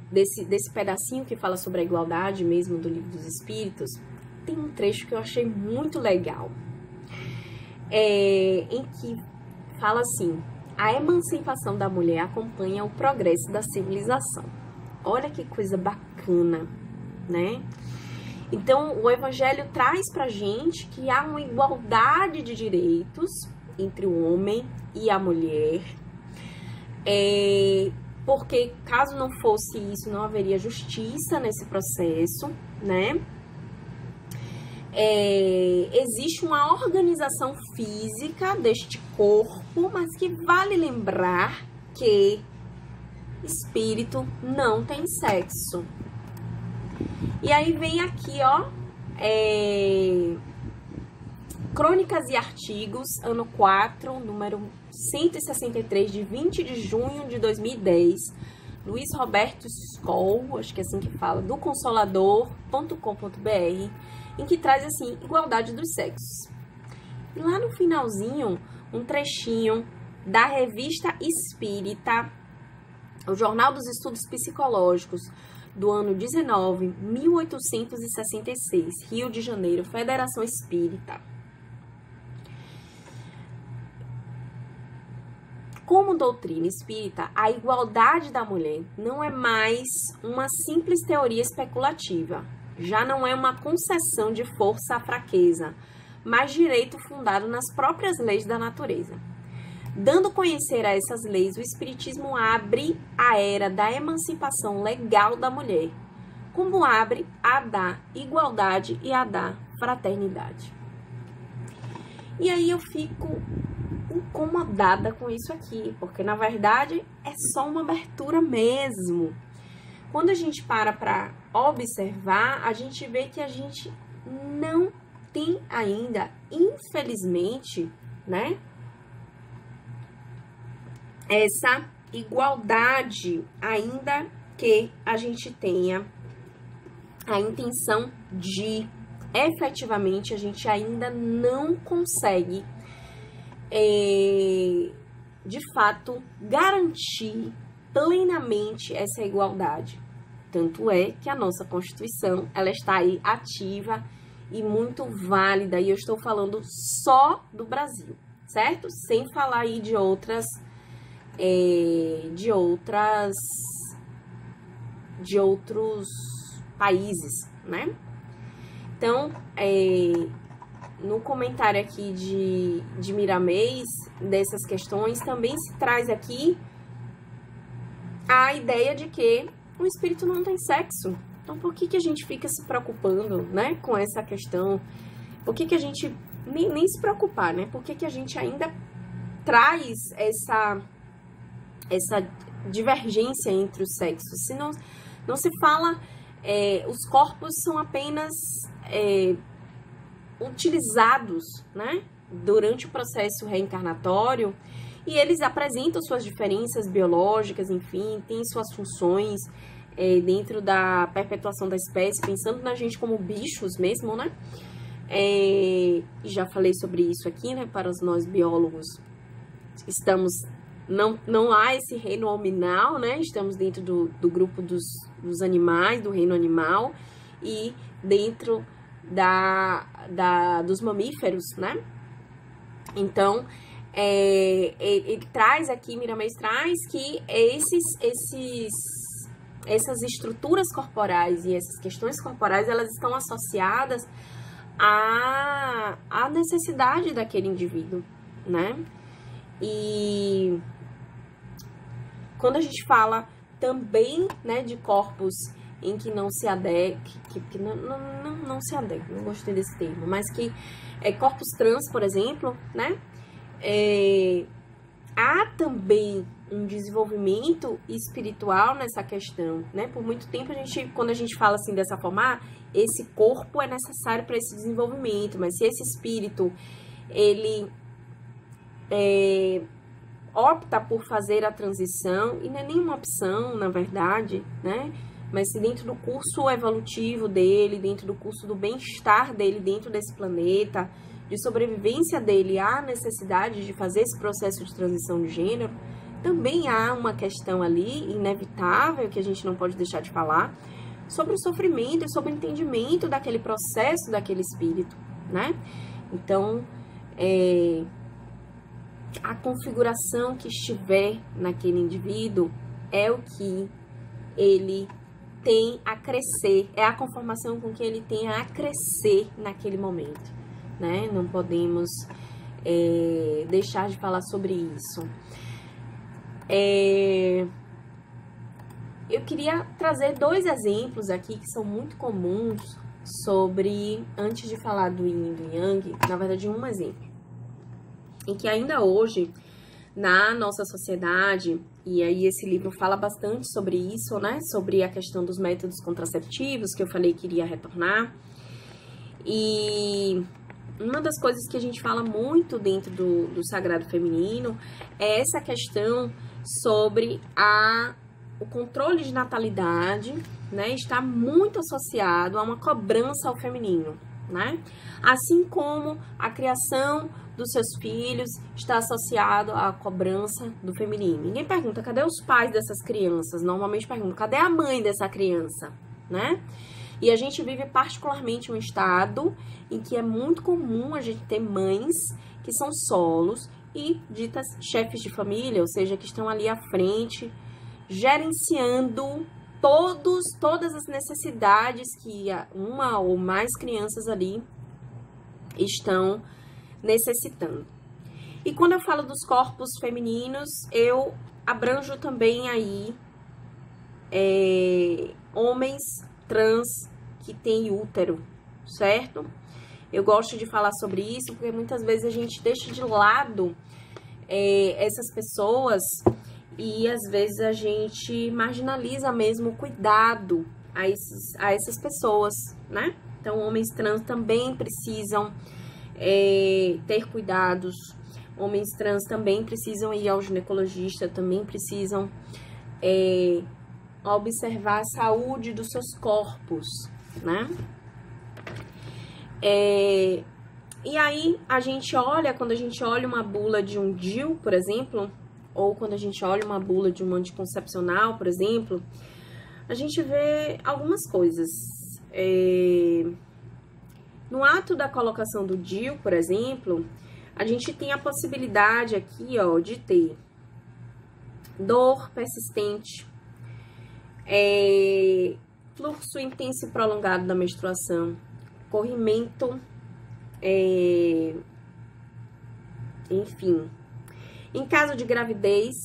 desse pedacinho que fala sobre a igualdade mesmo do Livro dos Espíritos, tem um trecho que eu achei muito legal, em que fala assim: a emancipação da mulher acompanha o progresso da civilização. Olha que coisa bacana, né? Então, o Evangelho traz pra gente que há uma igualdade de direitos entre o homem e a mulher, porque caso não fosse isso, não haveria justiça nesse processo, né? Existe uma organização física deste corpo, mas que vale lembrar que espírito não tem sexo. E aí vem aqui, ó, Crônicas e Artigos, ano 4, número 163, de 20 de junho de 2010, Luiz Roberto Skoll, acho que é assim que fala, do consolador.com.br, em que traz assim, igualdade dos sexos. E lá no finalzinho, um trechinho da Revista Espírita, o Jornal dos Estudos Psicológicos, do ano 1866, Rio de Janeiro, Federação Espírita. Como doutrina espírita, a igualdade da mulher não é mais uma simples teoria especulativa, já não é uma concessão de força à fraqueza, mas direito fundado nas próprias leis da natureza. Dando a conhecer a essas leis, o Espiritismo abre a era da emancipação legal da mulher, como abre a da igualdade e a da fraternidade. E aí eu fico incomodada com isso aqui, porque na verdade é só uma abertura mesmo. Quando a gente para observar, a gente vê que a gente não tem ainda, infelizmente, né, essa igualdade, ainda que a gente tenha a intenção de, efetivamente, a gente ainda não consegue, de fato, garantir plenamente essa igualdade. Tanto é que a nossa Constituição, ela está aí ativa e muito válida, e eu estou falando só do Brasil, certo? Sem falar aí de outros países, né? Então, no comentário aqui de Miramês, dessas questões, também se traz aqui a ideia de que o espírito não tem sexo. Então, por que a gente fica se preocupando, né, com essa questão? Por que a gente nem se preocupar, né? Por que a gente ainda traz essa divergência entre os sexos? Se não se fala, os corpos são apenas utilizados, né, durante o processo reencarnatório, e eles apresentam suas diferenças biológicas, enfim, têm suas funções dentro da perpetuação da espécie, pensando na gente como bichos mesmo, né? Já falei sobre isso aqui, né? Para nós biólogos, não há esse reino hominal, né? Estamos dentro do grupo dos animais, do reino animal, e dentro dos mamíferos, né? Então, ele traz aqui, Miramês traz que essas estruturas corporais e essas questões corporais, elas estão associadas à necessidade daquele indivíduo, né? E quando a gente fala também, né, de corpos em que não se adequa, não se adequa, não gostei desse termo, mas que corpos trans, por exemplo, né, há também um desenvolvimento espiritual nessa questão, né? Por muito tempo, quando a gente fala assim dessa forma, esse corpo é necessário para esse desenvolvimento, mas se esse espírito, ele opta por fazer a transição, e não é nenhuma opção, na verdade, né? Mas se dentro do curso evolutivo dele, dentro do curso do bem-estar dele dentro desse planeta, de sobrevivência dele, há necessidade de fazer esse processo de transição de gênero, também há uma questão ali inevitável que a gente não pode deixar de falar sobre o sofrimento e sobre o entendimento daquele processo daquele espírito, né? Então, a configuração que estiver naquele indivíduo é o que ele tem a crescer, é a conformação com que ele tem a crescer naquele momento, né? Não podemos deixar de falar sobre isso. Eu queria trazer 2 exemplos aqui que são muito comuns sobre, antes de falar do Yin e do Yang, na verdade um exemplo, em que ainda hoje, na nossa sociedade, e aí esse livro fala bastante sobre isso, né, sobre a questão dos métodos contraceptivos, que eu falei que iria retornar, e uma das coisas que a gente fala muito dentro do sagrado feminino é essa questão sobre o controle de natalidade, né, está muito associado a uma cobrança ao feminino, né? Assim como a criação dos seus filhos está associado à cobrança do feminino. Ninguém pergunta, cadê os pais dessas crianças? Normalmente pergunta, cadê a mãe dessa criança, né? E a gente vive particularmente um estado em que é muito comum a gente ter mães que são solos e ditas chefes de família, ou seja, que estão ali à frente, gerenciando todas as necessidades que uma ou mais crianças ali estão necessitando. E quando eu falo dos corpos femininos, eu abranjo também aí homens trans que têm útero, certo? Eu gosto de falar sobre isso porque muitas vezes a gente deixa de lado essas pessoas e às vezes a gente marginaliza mesmo o cuidado a essas pessoas, né? Então, homens trans também precisam ter cuidados, homens trans também precisam ir ao ginecologista, também precisam observar a saúde dos seus corpos, né? E aí, quando a gente olha uma bula de um DIU, por exemplo, ou quando a gente olha uma bula de um anticoncepcional, por exemplo, a gente vê algumas coisas. No ato da colocação do DIU, por exemplo, a gente tem a possibilidade aqui, ó, de ter dor persistente, fluxo intenso e prolongado da menstruação, corrimento, enfim. Em caso de gravidez,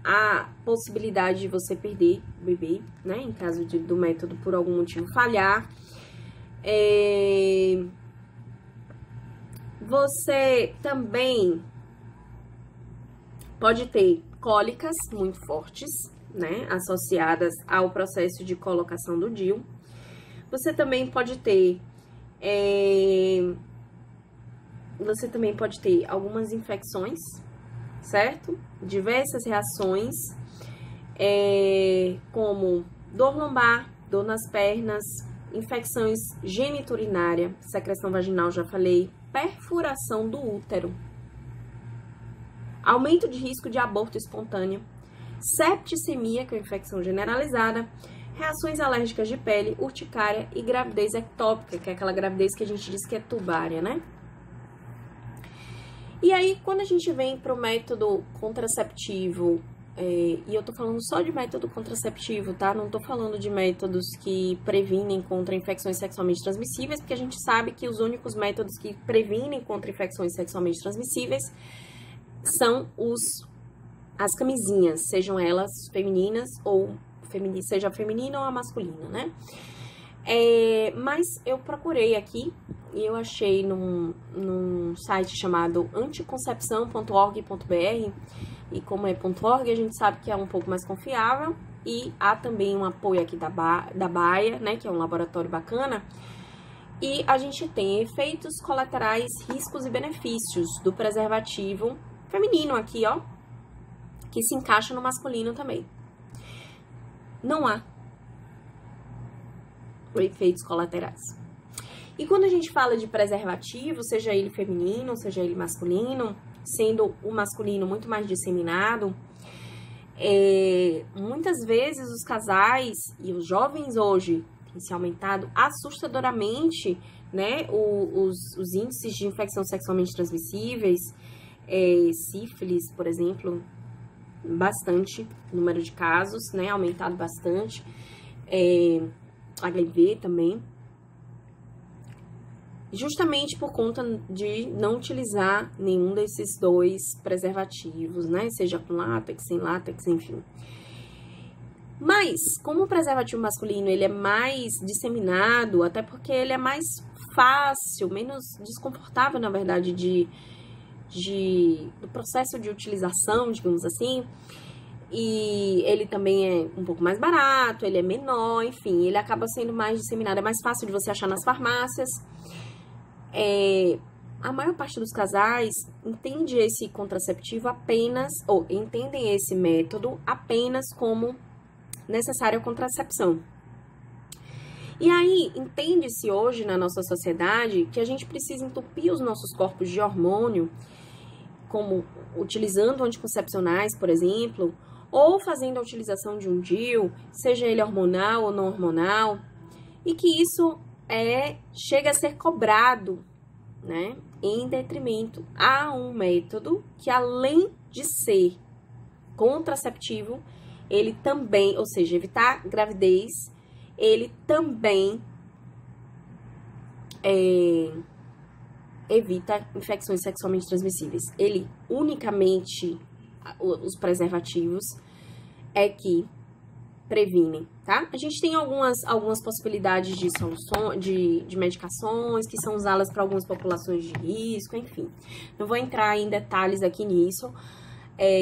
a possibilidade de você perder o bebê, né? Em caso do método por algum motivo falhar. Você também pode ter cólicas muito fortes, né? Associadas ao processo de colocação do DIU. Você também pode ter algumas infecções, certo? Diversas reações, como dor lombar, dor nas pernas, infecções geniturinária, secreção vaginal, já falei, perfuração do útero, aumento de risco de aborto espontâneo, septicemia, que é uma infecção generalizada, reações alérgicas de pele, urticária e gravidez ectópica, que é aquela gravidez que a gente diz que é tubária, né? E aí, quando a gente vem para o método contraceptivo, e eu tô falando só de método contraceptivo, tá? Não tô falando de métodos que previnem contra infecções sexualmente transmissíveis, porque a gente sabe que os únicos métodos que previnem contra infecções sexualmente transmissíveis são as camisinhas, sejam elas femininas ou seja a feminina ou a masculina, né? Mas eu procurei aqui e eu achei num site chamado anticoncepção.org.br, e como é .org, a gente sabe que é um pouco mais confiável, e há também um apoio aqui da Baia, né, que é um laboratório bacana, e a gente tem efeitos colaterais, riscos e benefícios do preservativo feminino aqui, ó, que se encaixa no masculino também. Não há efeitos colaterais. E quando a gente fala de preservativo, seja ele feminino, seja ele masculino, sendo o masculino muito mais disseminado, muitas vezes os casais e os jovens hoje têm se aumentado assustadoramente, né, os índices de infecção sexualmente transmissíveis, sífilis, por exemplo, bastante, o número de casos, né, aumentado bastante, HIV também, justamente por conta de não utilizar nenhum desses dois preservativos, né, seja com látex, sem látex, enfim. Mas, como o preservativo masculino, ele é mais disseminado, até porque ele é mais fácil, menos desconfortável, na verdade, do processo de utilização, digamos assim, e ele também é um pouco mais barato, ele é menor, enfim, ele acaba sendo mais disseminado, é mais fácil de você achar nas farmácias. A maior parte dos casais entende esse contraceptivo apenas, ou entendem esse método apenas como necessária contracepção. E aí, entende-se hoje na nossa sociedade que a gente precisa entupir os nossos corpos de hormônio, como utilizando anticoncepcionais, por exemplo, ou fazendo a utilização de um DIU, seja ele hormonal ou não hormonal, e que isso chega a ser cobrado, né, em detrimento a um método que, além de ser contraceptivo, ele também, ou seja, evitar gravidez, ele também evita infecções sexualmente transmissíveis. Ele unicamente, os preservativos, é que previnem, tá? A gente tem algumas possibilidades de soluções, de medicações que são usadas para algumas populações de risco, enfim. Não vou entrar em detalhes aqui nisso,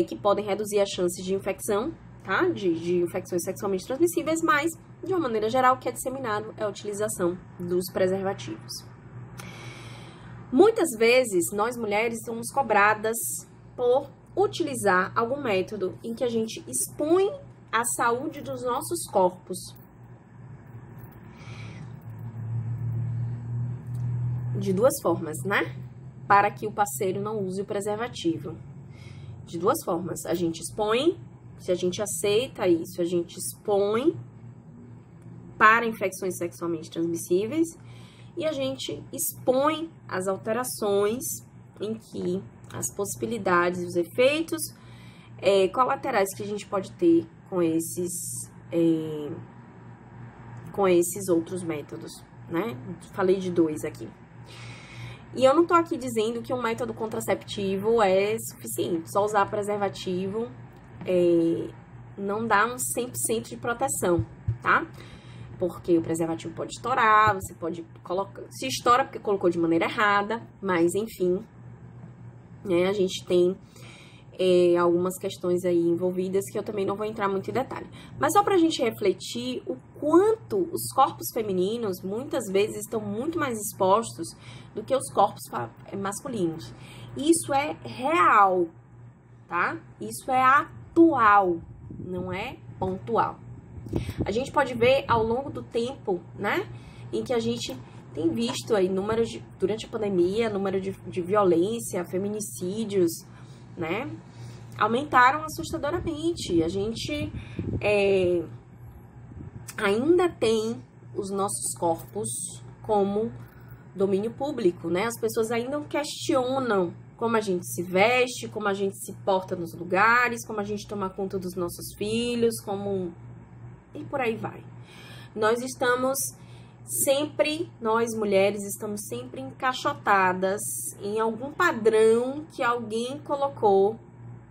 que podem reduzir as chances de infecção, tá? De infecções sexualmente transmissíveis, mas, de uma maneira geral, o que é disseminado é a utilização dos preservativos. Muitas vezes, nós mulheres somos cobradas por utilizar algum método em que a gente expõe a saúde dos nossos corpos de duas formas, né? Para que o parceiro não use o preservativo. De duas formas. A gente expõe, se a gente aceita isso, a gente expõe para infecções sexualmente transmissíveis e a gente expõe as alterações em que as possibilidades, os efeitos colaterais que a gente pode ter com esses outros métodos, né? Falei de dois aqui. E eu não tô aqui dizendo que um método contraceptivo é suficiente. Só usar preservativo não dá um 100% de proteção, tá? Porque o preservativo pode estourar, você pode colocar... Se estoura porque colocou de maneira errada, mas enfim, né? A gente tem algumas questões aí envolvidas que eu também não vou entrar muito em detalhe. Mas só pra gente refletir o quanto os corpos femininos muitas vezes estão muito mais expostos do que os corpos masculinos. Isso é real, tá? Isso é atual, não é pontual. A gente pode ver ao longo do tempo, né, em que a gente tem visto aí durante a pandemia, número de violência, feminicídios, né, aumentaram assustadoramente. A gente ainda tem os nossos corpos como domínio público, né? As pessoas ainda questionam como a gente se veste, como a gente se porta nos lugares, como a gente toma conta dos nossos filhos, e por aí vai. Nós mulheres, estamos sempre encaixotadas em algum padrão que alguém colocou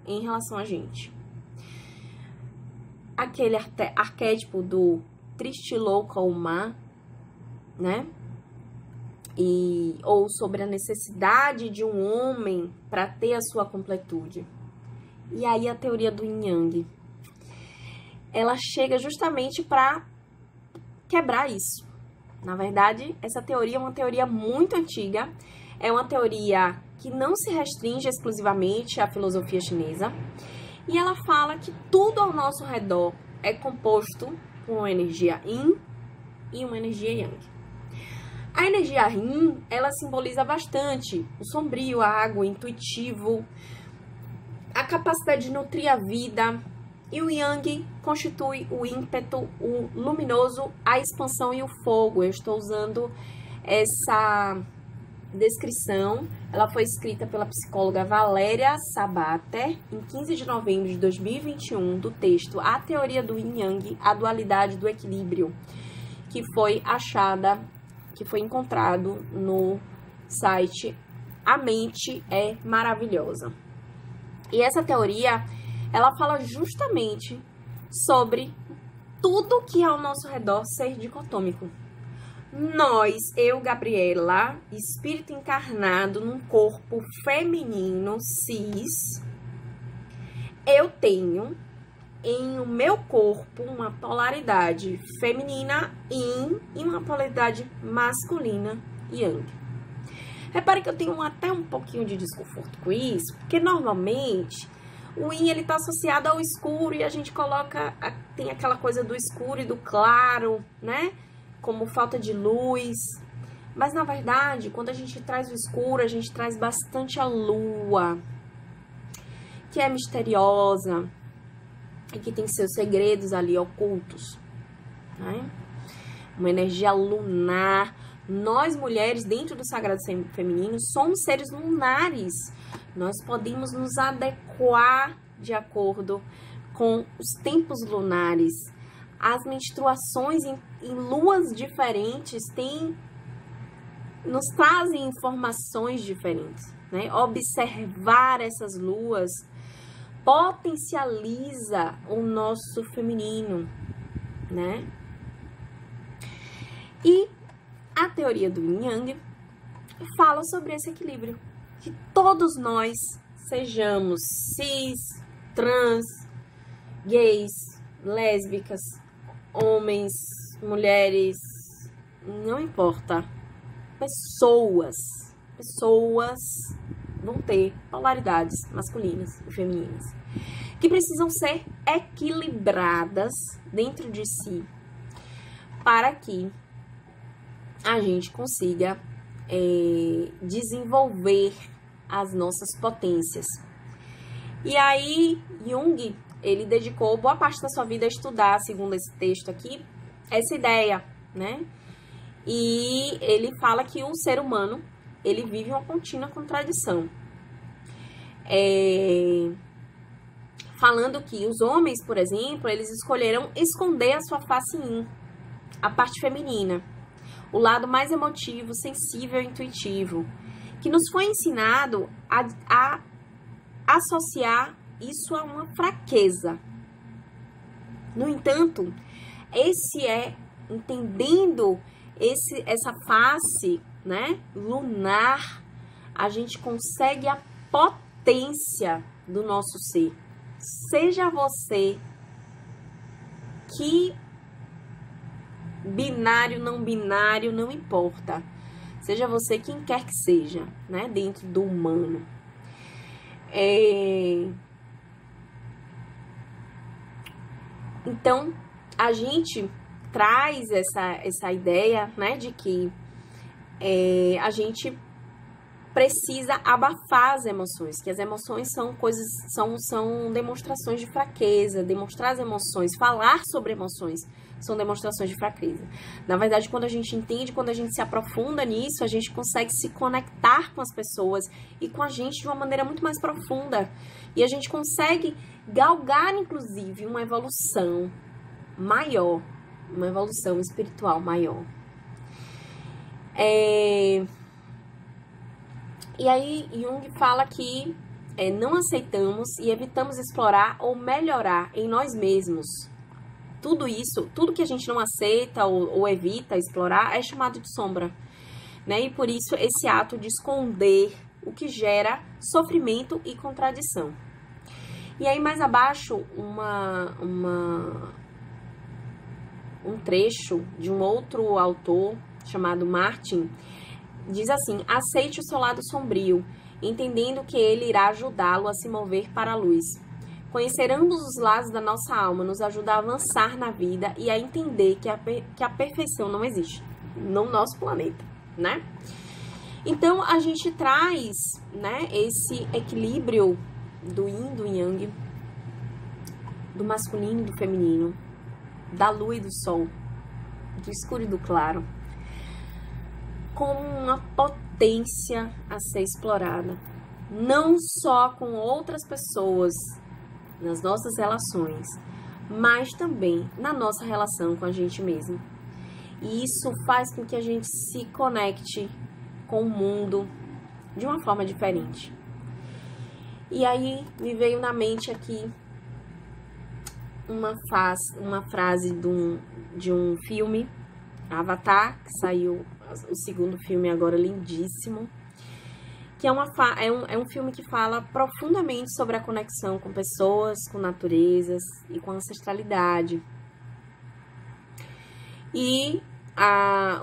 em relação a gente. Aquele arquétipo do triste louco ao mar, né? Ou sobre a necessidade de um homem para ter a sua completude. E aí a teoria do Yin Yang, ela chega justamente para quebrar isso. Na verdade, essa teoria é uma teoria muito antiga, é uma teoria que não se restringe exclusivamente à filosofia chinesa, e ela fala que tudo ao nosso redor é composto por uma energia Yin e uma energia Yang. A energia Yin, ela simboliza bastante o sombrio, a água, o intuitivo, a capacidade de nutrir a vida. E o Yang constitui o ímpeto, o luminoso, a expansão e o fogo. Eu estou usando essa descrição. Ela foi escrita pela psicóloga Valéria Sabater em 15 de novembro de 2021, do texto A Teoria do Yin Yang, a Dualidade do Equilíbrio, que foi encontrado no site A Mente é Maravilhosa. E essa teoria, ela fala justamente sobre tudo que é ao nosso redor ser dicotômico. Nós, eu, Gabriela, espírito encarnado num corpo feminino cis, eu tenho em o meu corpo uma polaridade feminina Yin e uma polaridade masculina Yang. Repare que eu tenho até um pouquinho de desconforto com isso, porque normalmente O yin, ele tá associado ao escuro e a gente coloca, tem aquela coisa do escuro e do claro, né? Como falta de luz. Mas, na verdade, quando a gente traz o escuro, a gente traz bastante a lua, que é misteriosa e que tem seus segredos ali ocultos, né? Uma energia lunar. Nós, mulheres, dentro do sagrado feminino, somos seres lunares. Nós podemos nos adequar de acordo com os tempos lunares. As menstruações em luas diferentes nos trazem informações diferentes, né? Observar essas luas potencializa o nosso feminino, né? E a teoria do Yin Yang fala sobre esse equilíbrio, que todos nós, sejamos cis, trans, gays, lésbicas, homens, mulheres, não importa, pessoas vão ter polaridades masculinas e femininas, que precisam ser equilibradas dentro de si, para que a gente consiga desenvolver as nossas potências. E aí, Jung, ele dedicou boa parte da sua vida a estudar, segundo esse texto aqui, essa ideia, né? E ele fala que o ser humano, ele vive uma contínua contradição. Falando que os homens, por exemplo, eles escolheram esconder a sua face yin, a parte feminina, o lado mais emotivo, sensível e intuitivo, que nos foi ensinado a associar isso a uma fraqueza. No entanto, entendendo essa face, né, lunar, a gente consegue a potência do nosso ser. Seja você que binário, não binário, não importa. Seja você quem quer que seja, né, dentro do humano. Então, a gente traz essa ideia, né, de que a gente precisa abafar as emoções, que as emoções são demonstrações de fraqueza. Demonstrar as emoções, falar sobre emoções, são demonstrações de fraqueza. Na verdade, quando a gente entende, quando a gente se aprofunda nisso, a gente consegue se conectar com as pessoas e com a gente de uma maneira muito mais profunda. E a gente consegue galgar, inclusive, uma evolução maior, uma evolução espiritual maior. E aí, Jung fala que não aceitamos e evitamos explorar ou melhorar em nós mesmos. Tudo isso, tudo que a gente não aceita ou evita explorar é chamado de sombra, né? E por isso esse ato de esconder o que gera sofrimento e contradição. E aí mais abaixo um trecho de um outro autor chamado Martin diz assim: aceite o seu lado sombrio, entendendo que ele irá ajudá-lo a se mover para a luz. Conhecer ambos os lados da nossa alma nos ajuda a avançar na vida e a entender que a perfeição não existe no nosso planeta, né? Então, a gente traz, né, esse equilíbrio do yin, do yang, do masculino e do feminino, da lua e do sol, do escuro e do claro, como uma potência a ser explorada, não só com outras pessoas, nas nossas relações, mas também na nossa relação com a gente mesmo. E isso faz com que a gente se conecte com o mundo de uma forma diferente. E aí me veio na mente aqui uma frase de um filme, Avatar, que saiu o segundo filme agora, lindíssimo, que é um filme que fala profundamente sobre a conexão com pessoas, com naturezas e com ancestralidade. E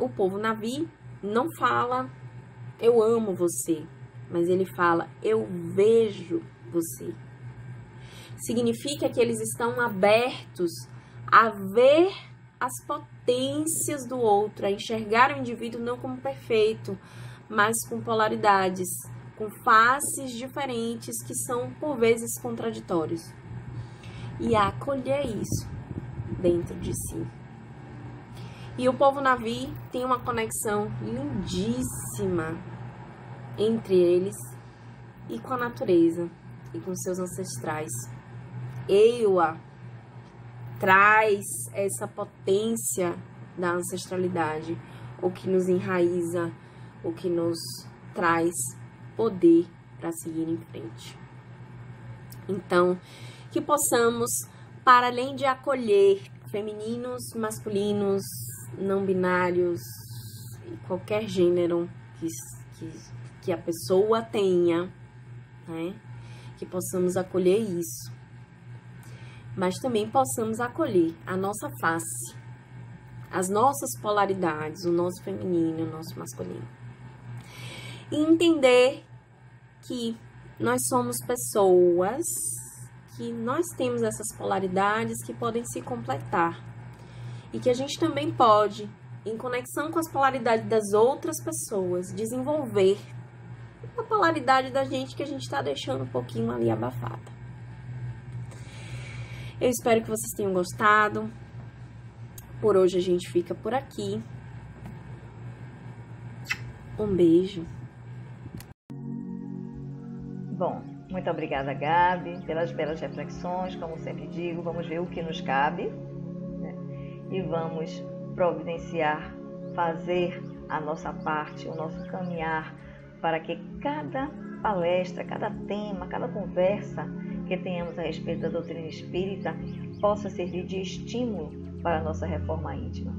o povo Na'vi não fala eu amo você, mas ele fala eu vejo você. Significa que eles estão abertos a ver as potências do outro, a enxergar o indivíduo não como perfeito, mas com polaridades, com faces diferentes que são por vezes contraditórios. E a acolher isso dentro de si. E o povo Na'vi tem uma conexão lindíssima entre eles e com a natureza e com seus ancestrais. Ewa traz essa potência da ancestralidade, o que nos enraiza, o que nos traz poder para seguir em frente. Então, que possamos, para além de acolher femininos, masculinos, não binários, qualquer gênero que a pessoa tenha, né? Que possamos acolher isso. Mas também possamos acolher a nossa face, as nossas polaridades, o nosso feminino e o nosso masculino. E entender que nós somos pessoas, que nós temos essas polaridades que podem se completar. E que a gente também pode, em conexão com as polaridades das outras pessoas, desenvolver a polaridade da gente que a gente está deixando um pouquinho ali abafada. Eu espero que vocês tenham gostado. Por hoje a gente fica por aqui. Um beijo. Bom, muito obrigada, Gabi, pelas belas reflexões. Como sempre digo, vamos ver o que nos cabe, né? E vamos providenciar, fazer a nossa parte, o nosso caminhar, para que cada palestra, cada tema, cada conversa que tenhamos a respeito da doutrina espírita possa servir de estímulo para a nossa reforma íntima.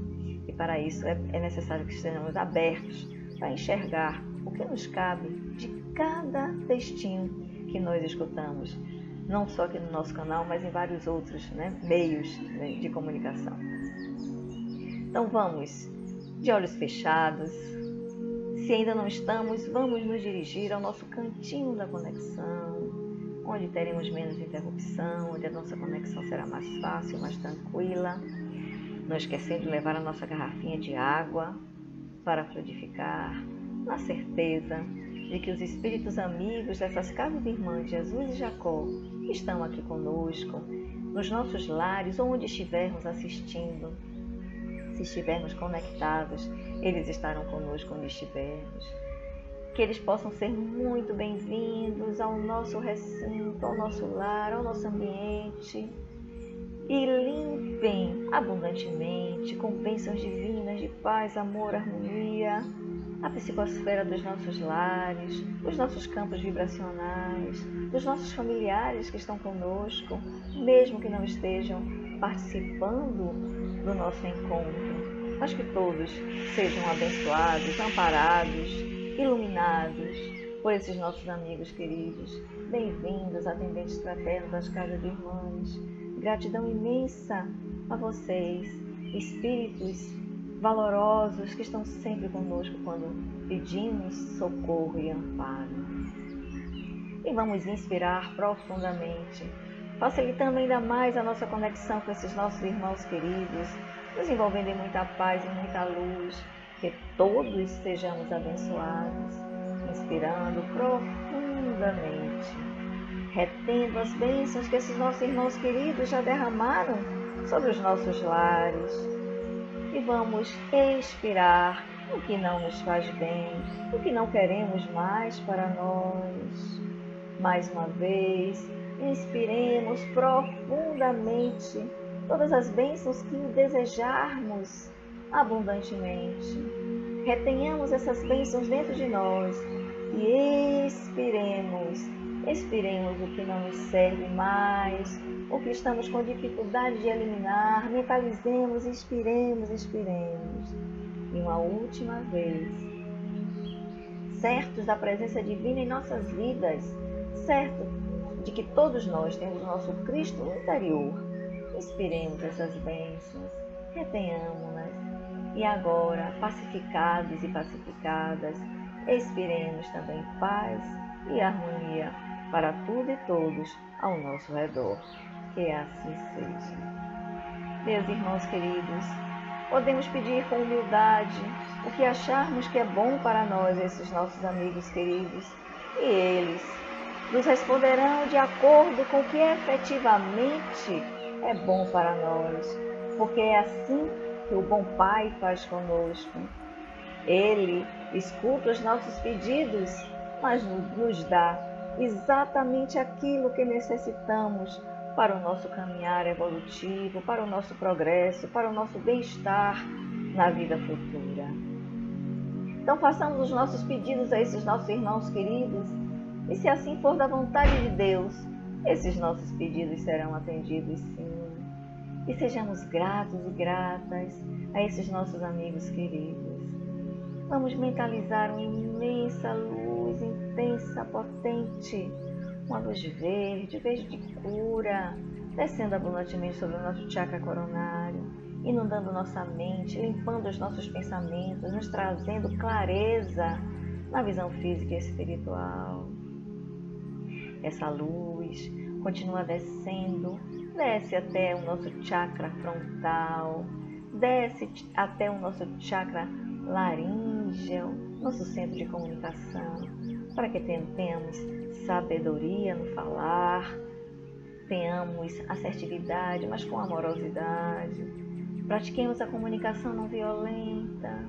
E para isso é necessário que estejamos abertos para enxergar o que nos cabe de cada textinho que nós escutamos, não só aqui no nosso canal, mas em vários outros, né, meios, né, de comunicação. Então vamos, de olhos fechados. Se ainda não estamos, vamos nos dirigir ao nosso cantinho da conexão, onde teremos menos interrupção, onde a nossa conexão será mais fácil, mais tranquila. Não esquecendo de levar a nossa garrafinha de água para fluidificar, na certeza de que os espíritos amigos dessas casas irmãs, Jesus e Jacó, estão aqui conosco, nos nossos lares ou onde estivermos assistindo. Se estivermos conectados, eles estarão conosco onde estivermos. Que eles possam ser muito bem-vindos ao nosso recinto, ao nosso lar, ao nosso ambiente. E limpem abundantemente, com bênçãos divinas de paz, amor, harmonia, a psicosfera dos nossos lares, os nossos campos vibracionais, dos nossos familiares que estão conosco, mesmo que não estejam participando do nosso encontro. Mas que todos sejam abençoados, amparados, iluminados por esses nossos amigos queridos. Bem-vindos, atendentes fraternos das casas de irmãs. Gratidão imensa a vocês, espíritos valorosos que estão sempre conosco quando pedimos socorro e amparo. E vamos inspirar profundamente, facilitando ainda mais a nossa conexão com esses nossos irmãos queridos, nos envolvendo em muita paz e muita luz, que todos sejamos abençoados, inspirando profundamente, retendo as bênçãos que esses nossos irmãos queridos já derramaram sobre os nossos lares. E vamos expirar o que não nos faz bem, o que não queremos mais para nós. Mais uma vez, inspiremos profundamente todas as bênçãos que desejarmos abundantemente. Retenhamos essas bênçãos dentro de nós e expiremos o que não nos serve mais, o que estamos com dificuldade de eliminar. Mentalizemos, inspiremos. E uma última vez, certos da presença divina em nossas vidas, certo de que todos nós temos o nosso Cristo interior, inspiremos essas bênçãos, retenhamos-nas. E agora, pacificados e pacificadas, expiremos também paz e harmonia para tudo e todos, ao nosso redor. Que assim seja. Meus irmãos queridos, podemos pedir com humildade o que acharmos que é bom para nós, esses nossos amigos queridos, e eles nos responderão de acordo com o que efetivamente é bom para nós, porque é assim que o bom Pai faz conosco. Ele escuta os nossos pedidos, mas nos dá exatamente aquilo que necessitamos para o nosso caminhar evolutivo, para o nosso progresso, para o nosso bem-estar na vida futura. Então façamos os nossos pedidos a esses nossos irmãos queridos, e se assim for da vontade de Deus, esses nossos pedidos serão atendidos sim. E sejamos gratos e gratas a esses nossos amigos queridos. Vamos mentalizar uma imensa luz, intensa, potente, uma luz verde de cura, descendo abundantemente sobre o nosso chakra coronário, inundando nossa mente, limpando os nossos pensamentos, nos trazendo clareza na visão física e espiritual. Essa luz continua descendo, desce até o nosso chakra frontal, desce até o nosso chakra laríngeo, nosso centro de comunicação, para que tenhamos sabedoria no falar, tenhamos assertividade, mas com amorosidade, pratiquemos a comunicação não violenta,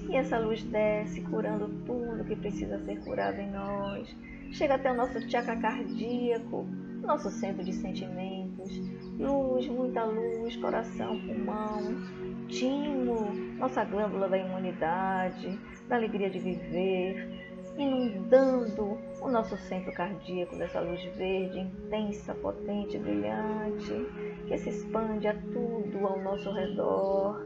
e essa luz desce curando tudo que precisa ser curado em nós, chega até o nosso chakra cardíaco, nosso centro de sentimentos, luz, muita luz, coração, pulmão, timo, nossa glândula da imunidade, da alegria de viver, inundando o nosso centro cardíaco dessa luz verde, intensa, potente, brilhante, que se expande a tudo ao nosso redor,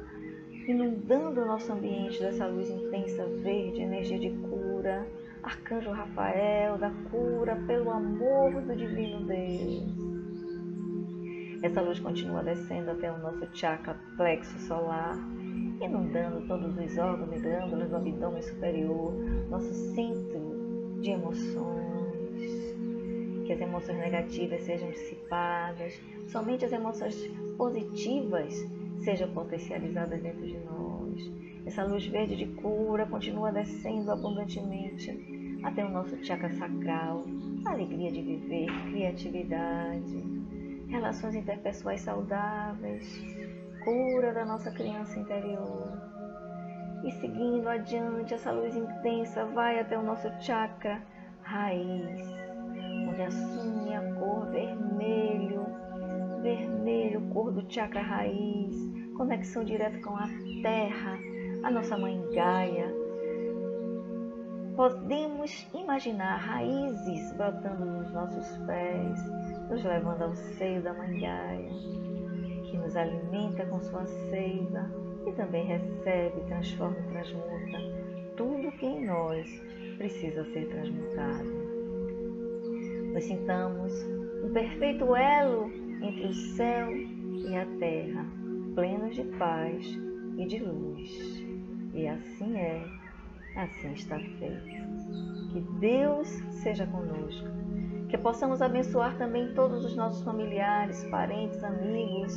inundando o nosso ambiente dessa luz intensa, verde, energia de cura, Arcanjo Rafael, da cura, pelo amor do Divino Deus. Essa luz continua descendo até o nosso chakra plexo solar, inundando todos os órgãos e glândulas do abdômen superior, nosso centro de emoções. Que as emoções negativas sejam dissipadas, somente as emoções positivas sejam potencializadas dentro de nós. Essa luz verde de cura continua descendo abundantemente até o nosso chakra sacral, alegria de viver, criatividade, relações interpessoais saudáveis, cura da nossa criança interior. E seguindo adiante, essa luz intensa vai até o nosso chakra raiz, onde assume a cor vermelho, cor do chakra raiz, conexão direta com a terra, a nossa mãe Gaia. Podemos imaginar raízes brotando nos nossos pés, nos levando ao seio da mãe Gaia, que nos alimenta com sua seiva e também recebe, transforma e transmuta tudo que em nós precisa ser transmutado. Nós sintamos um perfeito elo entre o céu e a terra, plenos de paz e de luz. E assim é, assim está feito. Que Deus seja conosco, que possamos abençoar também todos os nossos familiares, parentes, amigos,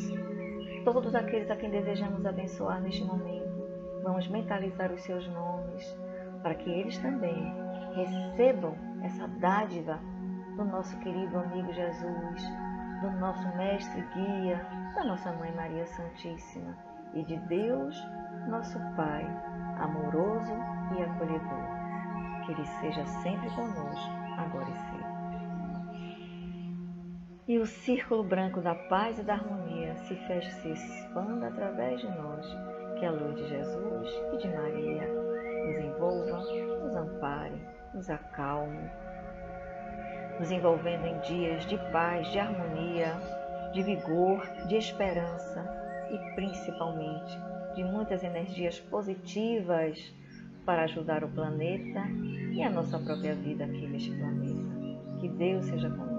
todos aqueles a quem desejamos abençoar neste momento. Vamos mentalizar os seus nomes, para que eles também recebam essa dádiva do nosso querido amigo Jesus, do nosso mestre guia, da nossa mãe Maria Santíssima e de Deus, nosso Pai, amoroso e acolhedor. Que Ele seja sempre conosco, agora e sempre. E o círculo branco da paz e da harmonia se feche e se expanda através de nós. Que a luz de Jesus e de Maria nos envolva, nos ampare, nos acalme, nos envolvendo em dias de paz, de harmonia, de vigor, de esperança e principalmente de muitas energias positivas para ajudar o planeta e a nossa própria vida aqui neste planeta. Que Deus seja conosco.